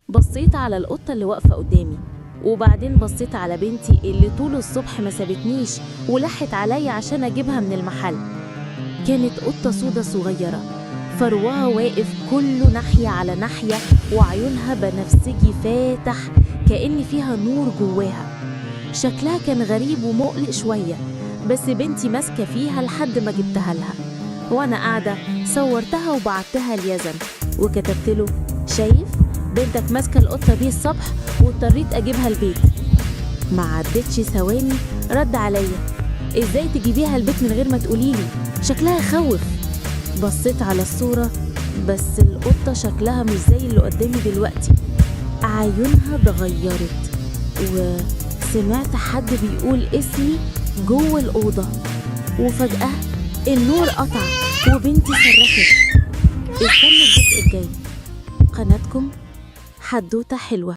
بصيت على القطة اللي واقفة قدامي، وبعدين بصيت على بنتي اللي طول الصبح ما سابتنيش ولحت عليا عشان أجيبها من المحل. كانت قطة سودة صغيرة، فروها واقف كله ناحية على ناحية، وعيونها بنفسجي فاتح كأن فيها نور جواها. شكلها كان غريب ومقلق شوية، بس بنتي ماسكة فيها لحد ما جبتها لها. وأنا قاعدة صورتها وبعتها ليزن وكتبت له: شايف بنتك ماسكة القطة دي الصبح واضطريت أجيبها البيت. ما عدتش ثواني رد عليا: إزاي تجيبيها البيت من غير ما تقوليلي؟ شكلها يخوف. بصيت على الصورة، بس القطة شكلها مش زي اللي قدامي دلوقتي. عيونها اتغيرت، وسمعت حد بيقول اسمي جوه الأوضة. وفجأة النور قطع وبنتي صرخت. استنوا الجزء الجاي. قناتكم حدوتة حلوة.